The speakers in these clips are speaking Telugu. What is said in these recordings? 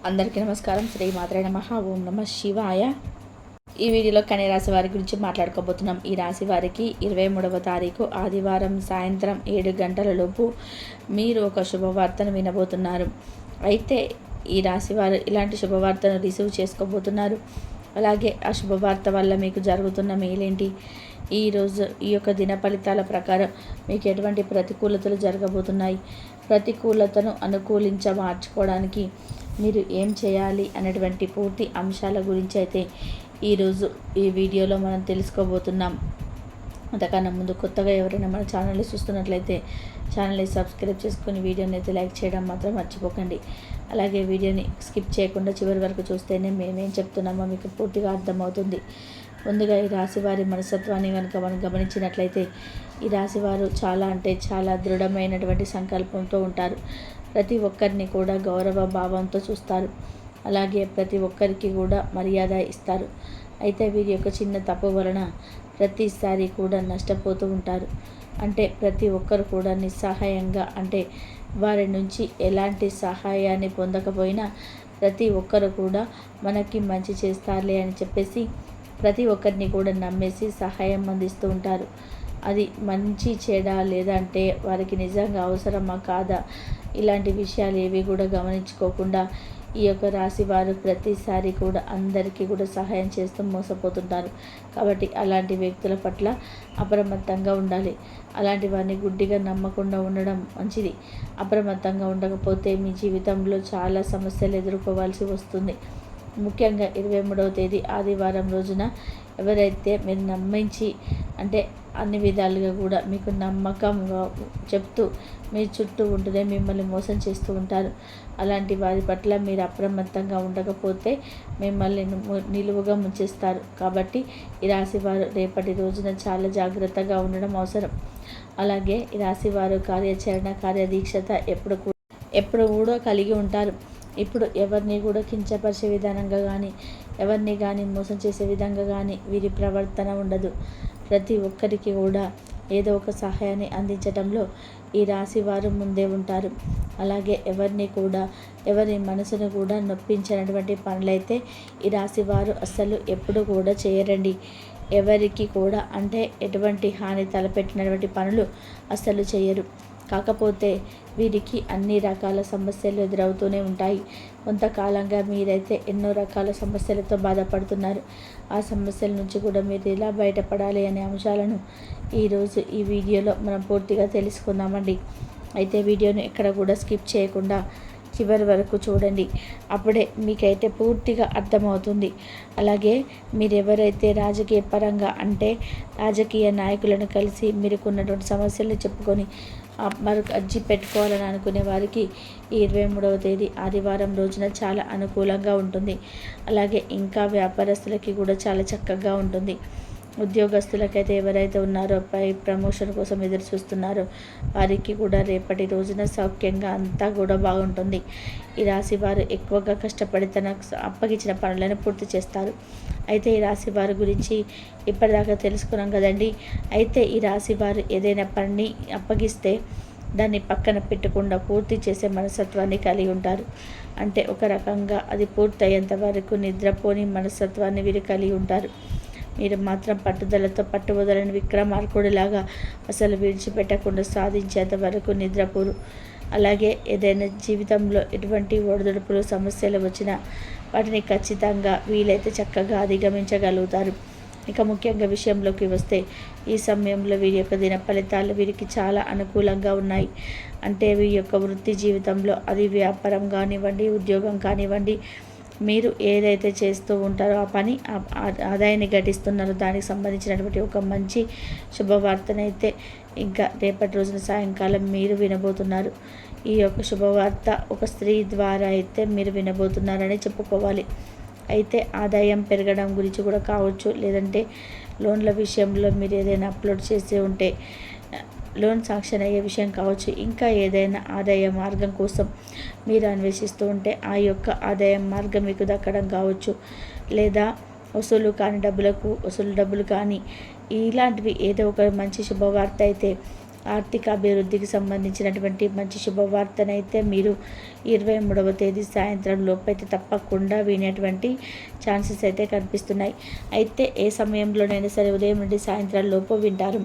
అందరికీ నమస్కారం. శ్రీ మాత్రే నమః. ఓం నమ శివాయ. ఈ వీడియోలో కన్య రాశి వారి గురించి మాట్లాడుకోబోతున్నాం. ఈ రాశి వారికి 23వ తారీఖు ఆదివారం సాయంత్రం 7 గంటల లోపు మీరు ఒక శుభవార్తను వినబోతున్నారు. అయితే ఈ రాశి వారు ఇలాంటి శుభవార్తను రిసీవ్ చేసుకోబోతున్నారు. అలాగే ఆ శుభవార్త వల్ల మీకు జరుగుతున్న మేలేంటి, ఈరోజు ఈ యొక్క దిన ఫలితాల ప్రకారం మీకు ఎటువంటి ప్రతికూలతలు జరగబోతున్నాయి, ప్రతికూలతను మార్చుకోవడానికి మీరు ఏం చేయాలి అనేటువంటి పూర్తి అంశాల గురించి అయితే ఈరోజు ఈ వీడియోలో మనం తెలుసుకోబోతున్నాం. అంతకన్నా ముందు కొత్తగా ఎవరైనా మన ఛానల్ని చూస్తున్నట్లయితే ఛానల్ని సబ్స్క్రైబ్ చేసుకుని వీడియోని అయితే లైక్ చేయడం మాత్రం మర్చిపోకండి. అలాగే వీడియోని స్కిప్ చేయకుండా చివరి వరకు చూస్తేనే మేమేం చెప్తున్నామో మీకు పూర్తిగా అర్థమవుతుంది. ముందుగా ఈ రాశివారి మనస్తత్వాన్ని కనుక మనం గమనించినట్లయితే ఈ రాశివారు చాలా దృఢమైనటువంటి సంకల్పంతో ఉంటారు. ప్రతి ఒక్కరిని కూడా గౌరవ భావంతో చూస్తారు. అలాగే ప్రతి ఒక్కరికి కూడా మర్యాద ఇస్తారు. అయితే వీరి యొక్క చిన్న తప్పు వలన ప్రతిసారి కూడా నష్టపోతూ ఉంటారు. అంటే ప్రతి ఒక్కరు కూడా నిస్సహాయంగా, అంటే వారి నుంచి ఎలాంటి సహాయాన్ని పొందకపోయినా ప్రతి ఒక్కరు కూడా మనకి మంచి చేస్తారులే అని చెప్పేసి ప్రతి ఒక్కరిని కూడా నమ్మేసి సహాయం అందిస్తూ ఉంటారు. అది మంచి చెడా లేదంటే వారికి నిజంగా అవసరమా కాదా, ఇలాంటి విషయాలు ఏవి కూడా గమనించుకోకుండా ఈ యొక్క రాశి వారు ప్రతిసారి కూడా అందరికీ కూడా సహాయం చేస్తూ మోసపోతుంటారు. కాబట్టి అలాంటి వ్యక్తుల పట్ల అప్రమత్తంగా ఉండాలి. అలాంటి వారిని గుడ్డిగా నమ్మకుండా ఉండడం మంచిది. అప్రమత్తంగా ఉండకపోతే మీ జీవితంలో చాలా సమస్యలు ఎదుర్కోవాల్సి వస్తుంది. ముఖ్యంగా 23వ తేదీ ఆదివారం రోజున ఎవరైతే మీరు నమ్మించి, అంటే అన్ని విధాలుగా కూడా మీకు నమ్మకంగా చెప్తూ మీ చుట్టూ ఉంటూనే మిమ్మల్ని మోసం చేస్తూ ఉంటారు. అలాంటి వారి పట్ల మీరు అప్రమత్తంగా ఉండకపోతే మిమ్మల్ని నిలువుగా ముంచేస్తారు. కాబట్టి ఈ రాశివారు రేపటి రోజున చాలా జాగ్రత్తగా ఉండడం అవసరం. అలాగే ఈ రాశివారు కార్యదీక్షత ఎప్పుడు కూడా కలిగి ఉంటారు. ఇప్పుడు ఎవరిని కూడా కించపరిచే విధానంగా కానీ, ఎవరిని కానీ మోసం చేసే విధంగా కానీ వీరి ప్రవర్తన ఉండదు. ప్రతి ఒక్కరికి కూడా ఏదో ఒక సహాయాన్ని అందించడంలో ఈ రాశి వారు ముందే ఉంటారు. అలాగే ఎవరి మనసును కూడా నొప్పించినటువంటి పనులైతే ఈ రాశి వారు అస్సలు ఎప్పుడు కూడా చేయరండి. ఎవరికి కూడా అంటే ఎటువంటి హాని తలపెట్టినటువంటి పనులు అస్సలు చేయరు. కాకపోతే వీరికి అన్ని రకాల సమస్యలు ఎదురవుతూనే ఉంటాయి. కొంతకాలంగా మీరైతే ఎన్నో రకాల సమస్యలతో బాధపడుతున్నారు. ఆ సమస్యల నుంచి కూడా మీరు ఎలా బయటపడాలి అనే అంశాలను ఈరోజు ఈ వీడియోలో మనం పూర్తిగా తెలుసుకుందామండి. అయితే వీడియోని ఎక్కడ కూడా స్కిప్ చేయకుండా చివరి వరకు చూడండి. అప్పుడే మీకైతే పూర్తిగా అర్థమవుతుంది. అలాగే మీరు ఎవరైతే రాజకీయ పరంగా, అంటే రాజకీయ నాయకులను కలిసి మీరుకున్నటువంటి సమస్యలను చెప్పుకొని మరొక అర్జీ పెట్టుకోవాలని అనుకునే వారికి ఈ 23వ తేదీ ఆదివారం రోజున చాలా అనుకూలంగా ఉంటుంది. అలాగే ఇంకా వ్యాపారస్తులకి కూడా చాలా చక్కగా ఉంటుంది. ఉద్యోగస్తులకైతే ఎవరైతే ఉన్నారో పై ప్రమోషన్ కోసం ఎదురు చూస్తున్నారో వారికి కూడా రేపటి రోజున సౌఖ్యంగా అంతా కూడా బాగుంటుంది. ఈ రాశి వారు ఎక్కువగా కష్టపడి తనకు అప్పగించిన పనులను పూర్తి చేస్తారు. అయితే ఈ రాశి వారి గురించి ఇప్పటిదాకా తెలుసుకున్నాం కదండి. అయితే ఈ రాశి వారు ఏదైనా పనిని అప్పగిస్తే దాన్ని పక్కన పెట్టకుండా పూర్తి చేసే మనస్తత్వాన్ని కలిగి ఉంటారు. అంటే ఒక రకంగా అది పూర్తయ్యేంత వరకు నిద్రపోని మనస్తత్వాన్ని వీరు కలిగి ఉంటారు. మీరు మాత్రం పట్టుదలతో పట్టువదలని విక్రమార్కుడిలాగా అసలు విడిచిపెట్టకుండా సాధించేంత వరకు నిద్రపోరు. అలాగే ఏదైనా జీవితంలో ఎటువంటి ఒడిదుడుపులు సమస్యలు వచ్చినా వాటిని ఖచ్చితంగా వీలైతే చక్కగా అధిగమించగలుగుతారు. ఇక ముఖ్యంగా విషయంలోకి వస్తే ఈ సమయంలో వీరి యొక్క దిన ఫలితాలు వీరికి చాలా అనుకూలంగా ఉన్నాయి. అంటే వీరి యొక్క వృత్తి జీవితంలో, అది వ్యాపారం కానివ్వండి, ఉద్యోగం కానివ్వండి, మీరు ఏదైతే చేస్తూ ఉంటారో ఆ పని ఆదాయాన్ని ఘటిస్తున్నారో దానికి సంబంధించినటువంటి ఒక మంచి శుభవార్తనైతే ఇంకా రేపటి రోజున సాయంకాలం మీరు వినబోతున్నారు. ఈ యొక్క శుభవార్త ఒక స్త్రీ ద్వారా అయితే మీరు వినబోతున్నారని చెప్పుకోవాలి. అయితే ఆదాయం పెరగడం గురించి కూడా కావచ్చు, లేదంటే లోన్ల విషయంలో మీరు ఏదైనా అప్లోడ్ చేసి ఉంటే లోన్ శాంక్షన్ అయ్యే విషయం కావచ్చు, ఇంకా ఏదైనా ఆదాయ మార్గం కోసం మీరు అన్వేషిస్తూ ఉంటే ఆ యొక్క ఆదాయ మార్గం మీకు దక్కడం కావచ్చు, లేదా వసూలు కాని డబ్బులు కానీ ఇలాంటివి ఏదో ఒక మంచి శుభవార్త అయితే ఆర్థిక అభివృద్ధికి సంబంధించినటువంటి మంచి శుభవార్తనైతే మీరు 23వ తేదీ సాయంత్రం లోపైతే తప్పకుండా వినేటువంటి ఛాన్సెస్ అయితే కనిపిస్తున్నాయి. అయితే ఏ సమయంలోనైనా సరే ఉదయం నుండి సాయంత్రం లోపు వింటారు.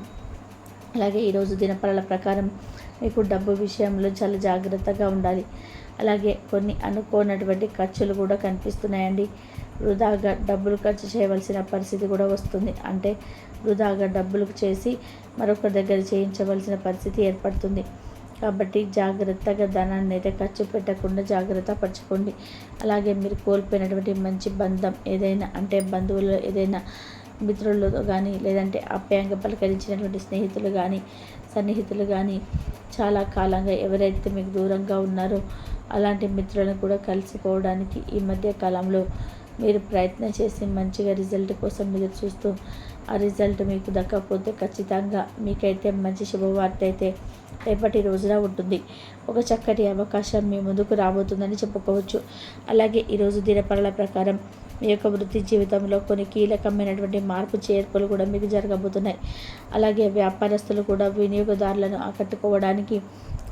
అలాగే ఈరోజు దినఫలాల ప్రకారం మీకు డబ్బు విషయంలో చాలా జాగ్రత్తగా ఉండాలి. అలాగే కొన్ని అనుకోనటువంటి ఖర్చులు కూడా కనిపిస్తున్నాయండి. వృధాగా డబ్బులు ఖర్చు చేయవలసిన పరిస్థితి కూడా వస్తుంది. అంటే వృధాగా డబ్బులు చేసి మరొక దగ్గర చేయించవలసిన పరిస్థితి ఏర్పడుతుంది. కాబట్టి జాగ్రత్తగా ధనాన్ని అయితే ఖర్చు పెట్టకుండా జాగ్రత్త పరచుకోండి. అలాగే మీరు కోల్పోయినటువంటి మంచి బంధం ఏదైనా, అంటే బంధువులు ఏదైనా మిత్రులతో కానీ, లేదంటే ఆప్యాయంగా పలకరించినటువంటి స్నేహితులు కానీ, సన్నిహితులు కానీ, చాలా కాలంగా ఎవరైతే మీకు దూరంగా ఉన్నారో అలాంటి మిత్రులను కూడా కలిసిపోవడానికి ఈ మధ్య కాలంలో మీరు ప్రయత్నం చేసి మంచిగా రిజల్ట్ కోసం మీరు చూస్తూ ఆ రిజల్ట్ మీకు దక్కకపోతే ఖచ్చితంగా మీకైతే మంచి శుభవార్త అయితే రేపటి రోజున ఉంటుంది. ఒక చక్కటి అవకాశం మీ ముందుకు రాబోతుందని చెప్పుకోవచ్చు. అలాగే ఈరోజు దినఫలాల ప్రకారం మీ యొక్క వృత్తి జీవితంలో కొన్ని కీలకమైనటువంటి మార్పు చేర్పులు కూడా మీకు జరగబోతున్నాయి. అలాగే వ్యాపారస్తులు కూడా వినియోగదారులను ఆకట్టుకోవడానికి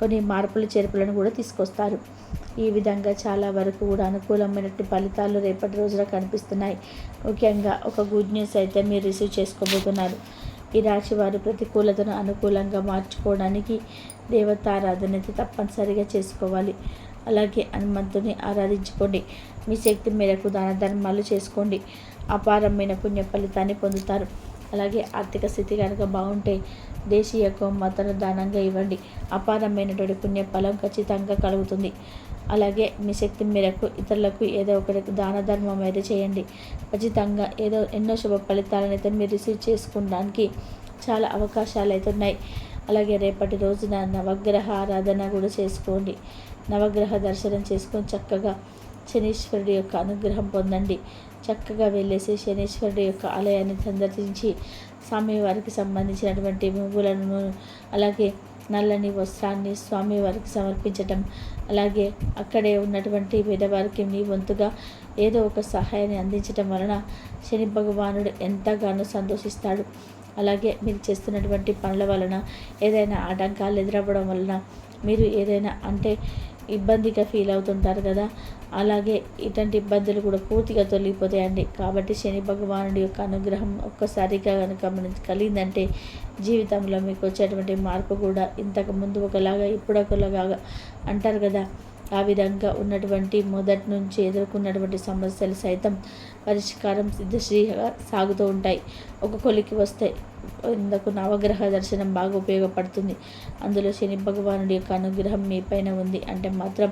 కొన్ని మార్పులు చేర్పులను కూడా తీసుకొస్తారు. ఈ విధంగా చాలా వరకు కూడా అనుకూలమైనటువంటి ఫలితాలు రేపటి రోజున కనిపిస్తున్నాయి. ముఖ్యంగా ఒక గుడ్ న్యూస్ అయితే మీరు రిసీవ్ చేసుకోబోతున్నారు. ఈ రాశి వారు ప్రతికూలతను అనుకూలంగా మార్చుకోవడానికి దేవతారాధన అయితే తప్పనిసరిగా చేసుకోవాలి. అలాగే హనుమంతుని ఆరాధించుకోండి. మీ శక్తి మేరకు దాన ధర్మాలు చేసుకోండి. అపారమైన పుణ్య ఫలితాన్ని పొందుతారు. అలాగే ఆర్థిక స్థితి కనుక బాగుంటే దేశీయ గోమాతను దానంగా ఇవ్వండి. అపారమైనటువంటి పుణ్య ఫలం ఖచ్చితంగా కలుగుతుంది. అలాగే మీ శక్తి మేరకు ఇతరులకు ఏదో ఒకటి దాన ధర్మం అయితే చేయండి. ఖచ్చితంగా ఎన్నో శుభ ఫలితాలను అయితే మీరు రిసీవ్ చేసుకోవడానికి చాలా అవకాశాలు అయితే ఉన్నాయి. అలాగే రేపటి రోజున నవగ్రహ ఆరాధన కూడా చేసుకోండి. నవగ్రహ దర్శనం చేసుకొని చక్కగా శనీశ్వరుడి యొక్క అనుగ్రహం పొందండి. చక్కగా వెళ్ళేసి శనీశ్వరుడి యొక్క ఆలయాన్ని సందర్శించి స్వామివారికి సంబంధించినటువంటి పువ్వులను, అలాగే నల్లని వస్త్రాన్ని స్వామివారికి సమర్పించటం, అలాగే అక్కడే ఉన్నటువంటి పేదవారికి మీ వంతుగా ఏదో ఒక సహాయాన్ని అందించటం వలన శని భగవానుడు ఎంతగానో సంతోషిస్తాడు. అలాగే మీరు చేస్తున్నటువంటి పనుల వలన ఏదైనా ఆటంకాలు ఎదురవ్వడం వలన మీరు ఏదైనా అంటే ఇబ్బందిగా ఫీల్ అవుతుంటారు కదా, అలాగే ఇటువంటి ఇబ్బందులు కూడా పూర్తిగా తొలగిపోతాయండి. కాబట్టి శని భగవానుడి యొక్క అనుగ్రహం ఒక్కసారిగా కనుక మనకి కలిగిందంటే జీవితంలో మీకు వచ్చేటువంటి మార్పు కూడా ఇంతకు ముందు ఒకలాగా ఇప్పుడు ఒకలాగా అంటారు కదా, ఆ విధంగా ఉన్నటువంటి మొదటి నుంచి ఎదుర్కొన్నటువంటి సమస్యలు సైతం పరిష్కారం సిద్ధశ్రీగా సాగుతూ ఉంటాయి. ఒక కొలికి వస్తాయి. ఇందుకు నవగ్రహ దర్శనం బాగా ఉపయోగపడుతుంది. అందులో శని భగవానుడి యొక్క అనుగ్రహం మీ పైన ఉంది అంటే మాత్రం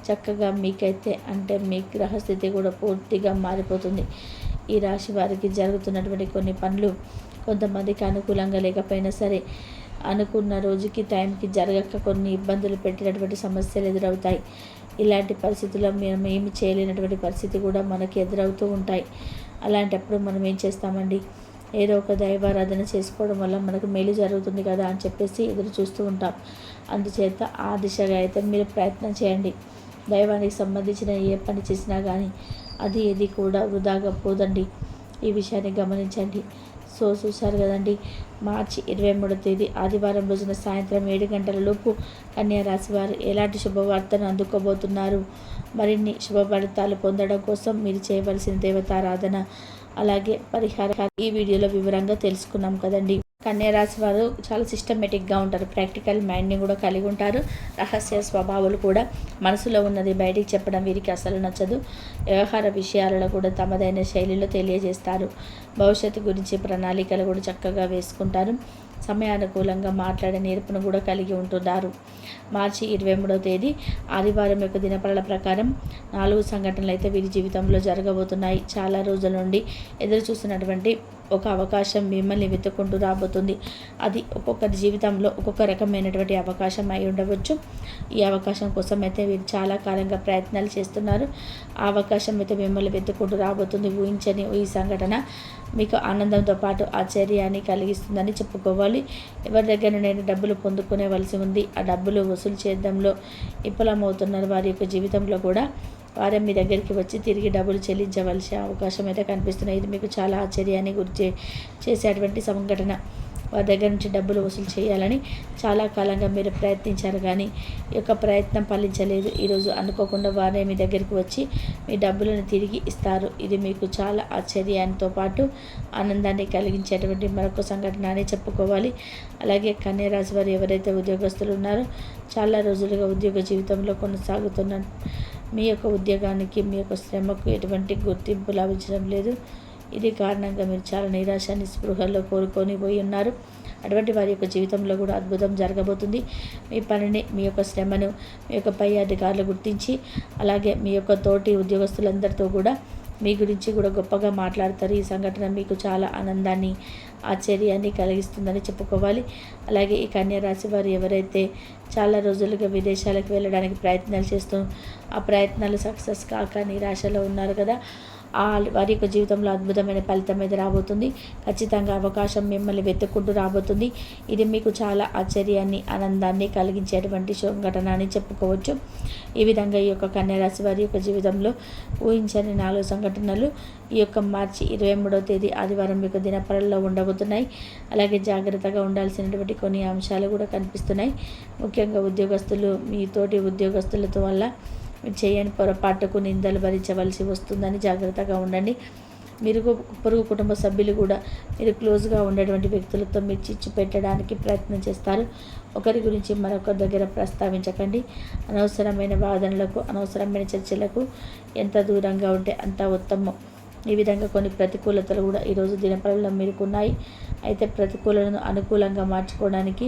చక్కగా మీకైతే అంటే మీ గ్రహస్థితి కూడా పూర్తిగా మారిపోతుంది. ఈ రాశి వారికి జరుగుతున్నటువంటి కొన్ని పనులు కొంతమందికి అనుకూలంగా లేకపోయినా సరే అనుకున్న రోజుకి టైంకి జరగక కొన్ని ఇబ్బందులు పెట్టినటువంటి సమస్యలు ఎదురవుతాయి. ఇలాంటి పరిస్థితుల్లో మేము ఏమి చేయలేనటువంటి పరిస్థితి కూడా మనకి ఎదురవుతూ ఉంటాయి. అలాంటప్పుడు మనం ఏం చేస్తామండి, ఏదో ఒక దైవారాధన చేసుకోవడం వల్ల మనకు మేలు జరుగుతుంది కదా అని చెప్పేసి ఎదురు చూస్తూ ఉంటాం. అందుచేత ఆ దిశగా అయితే మీరు ప్రయత్నం చేయండి. దైవానికి సంబంధించిన ఏ పని చేసినా కానీ అది ఏది కూడా వృధాగా పోదండి. ఈ విషయాన్ని గమనించండి. చూశారు కదండి, మార్చి 23వ తేదీ ఆదివారం రోజున సాయంత్రం 7 గంటల లోపు కన్యా రాశి వారు ఎలాంటి శుభవార్తను అందుకోబోతున్నారు. మరిన్ని శుభ ఫలితాలు పొందడం కోసం మీరు చేయవలసిన దేవతారాధన, అలాగే పరిహారం ఈ వీడియోలో వివరంగా తెలుసుకున్నాం కదండి. కన్యా రాశి వారు చాలా సిస్టమేటిక్గా ఉంటారు. ప్రాక్టికల్ మైండ్ని కూడా కలిగి ఉంటారు. రహస్య స్వభావాలు కూడా, మనసులో ఉన్నది బయటికి చెప్పడం వీరికి అసలు నచ్చదు. వ్యవహార విషయాలలో కూడా తమదైన శైలిలో తెలియజేస్తారు. భవిష్యత్తు గురించి ప్రణాళికలు కూడా చక్కగా వేసుకుంటారు. సమయానుకూలంగా మాట్లాడే నేర్పును కూడా కలిగి ఉంటున్నారు. మార్చి 23వ తేదీ ఆదివారం యొక్క దినఫలాల ప్రకారం 4 సంఘటనలు అయితే వీరి జీవితంలో జరగబోతున్నాయి. చాలా రోజుల నుండి ఎదురు చూస్తున్నటువంటి ఒక అవకాశం మిమ్మల్ని వెతుక్కుంటూ రాబోతుంది. అది ఒక్కొక్కరి జీవితంలో ఒక్కొక్క రకమైనటువంటి అవకాశం అయి ఉండవచ్చు. ఈ అవకాశం కోసం అయితే వీరు చాలా కాలంగా ప్రయత్నాలు చేస్తున్నారు. ఆ అవకాశం అయితే మిమ్మల్ని వెతుక్కుంటూ రాబోతుంది. ఊహించని ఈ సంఘటన మీకు ఆనందంతో పాటు ఆశ్చర్యాన్ని కలిగిస్తుందని చెప్పుకోవాలి. ఎవరి దగ్గర నేను డబ్బులు పొందుకునేవలసి ఉంది, ఆ డబ్బులు వసూలు చేయడంలో విఫలమవుతున్నారు. వారి యొక్క జీవితంలో కూడా వారే మీ దగ్గరికి వచ్చి తిరిగి డబ్బులు చెల్లించవలసిన అవకాశం అయితే కనిపిస్తున్నాయి. ఇది మీకు చాలా ఆశ్చర్యాన్ని గురి చేసేటువంటి సంఘటన. వారి దగ్గర నుంచి డబ్బులు వసూలు చేయాలని చాలా కాలంగా మీరు ప్రయత్నించారు, కానీ ఈ యొక్క ప్రయత్నం ఫలించలేదు. ఈరోజు అనుకోకుండా వారే మీ దగ్గరికి వచ్చి మీ డబ్బులను తిరిగి ఇస్తారు. ఇది మీకు చాలా ఆశ్చర్యంతో పాటు ఆనందాన్ని కలిగించేటువంటి మరొక సంఘటన అని చెప్పుకోవాలి. అలాగే కన్యా రాశి వారు ఎవరైతే ఉద్యోగస్తులు ఉన్నారో చాలా రోజులుగా ఉద్యోగ జీవితంలో కొనసాగుతున్న మీ యొక్క ఉద్యోగానికి, మీ యొక్క శ్రమకు ఎటువంటి గుర్తింపు లభించడం లేదు. ఇది కారణంగా మీరు చాలా నిరాశ నిస్పృహల్లో కోరుకొని పోయి ఉన్నారు. అటువంటి వారి యొక్క జీవితంలో కూడా అద్భుతం జరగబోతుంది. మీ పనిని, మీ యొక్క శ్రమను మీ యొక్క పై అధికారులు గుర్తించి, అలాగే మీ యొక్క తోటి ఉద్యోగస్తులందరితో కూడా మీ గురించి కూడా గొప్పగా మాట్లాడతారు. ఈ సంఘటన మీకు చాలా ఆనందాన్ని, ఆశ్చర్యాన్ని కలిగిస్తుందని చెప్పుకోవాలి. అలాగే ఈ కన్యా రాశి వారు ఎవరైతే చాలా రోజులుగా విదేశాలకు వెళ్ళడానికి ప్రయత్నాలు చేస్తూ ఆ ప్రయత్నాలు సక్సెస్ కాక నిరాశలో ఉన్నారు కదా, వారి యొక్క జీవితంలో అద్భుతమైన ఫలితం మీద రాబోతుంది. ఖచ్చితంగా అవకాశం మిమ్మల్ని వెతుక్కుంటూ రాబోతుంది. ఇది మీకు చాలా ఆశ్చర్యాన్ని, ఆనందాన్ని కలిగించేటువంటి సంఘటన అని చెప్పుకోవచ్చు. ఈ విధంగా ఈ యొక్క కన్యా రాశి వారి యొక్క జీవితంలో ఊహించని 4 సంఘటనలు ఈ యొక్క మార్చి 23వ తేదీ ఆదివారం యొక్క దినపరల్లో ఉండబోతున్నాయి. అలాగే జాగ్రత్తగా ఉండాల్సినటువంటి కొన్ని అంశాలు కూడా కనిపిస్తున్నాయి. ముఖ్యంగా ఉద్యోగస్తులు మీ తోటి ఉద్యోగస్తులతో వల్ల చేయని పొరపాటుకు నిందలు భరించవలసి వస్తుందని జాగ్రత్తగా ఉండండి. మీరు పొరుగు కుటుంబ సభ్యులు కూడా మీరు క్లోజ్గా ఉండేటువంటి వ్యక్తులతో మీరు చిచ్చు పెట్టడానికి ప్రయత్నం చేస్తారు. ఒకరి గురించి మరొకరి దగ్గర ప్రస్తావించకండి. అనవసరమైన వాదనలకు, అనవసరమైన చర్చలకు ఎంత దూరంగా ఉంటే అంత ఉత్తమం. ఈ విధంగా కొన్ని ప్రతికూలతలు కూడా ఈరోజు దినపరలో మీరుకున్నాయి. అయితే ప్రతికూలతలను అనుకూలంగా మార్చుకోవడానికి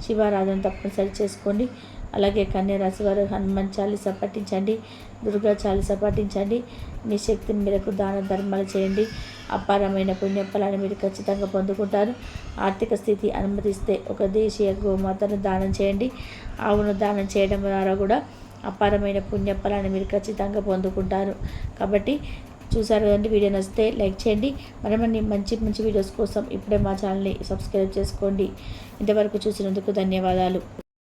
శివారాధన తప్పనిసరి చేసుకోండి. అలాగే కన్యా రాశి వారు హనుమాన్ చాలీసా పఠించండి, దుర్గా చాలీసా పఠించండి. మీ శక్తి మేరకు దాన ధర్మాలు చేయండి. అపారమైన పుణ్యఫలాన్ని మీరు ఖచ్చితంగా పొందుకుంటారు. ఆర్థిక స్థితి అనుమతిస్తే ఒక దేశీయ గోమాతను దానం చేయండి. ఆవును దానం చేయడం ద్వారా కూడా అపారమైన పుణ్యఫలాన్ని మీరు ఖచ్చితంగా పొందుకుంటారు. కాబట్టి చూసారు కదండి, వీడియో నచ్చితే లైక్ చేయండి. మరిన్ని మంచి వీడియోస్ కోసం ఇప్పుడే మా ఛానల్ని సబ్స్క్రైబ్ చేసుకోండి. ఇంతవరకు చూసినందుకు ధన్యవాదాలు.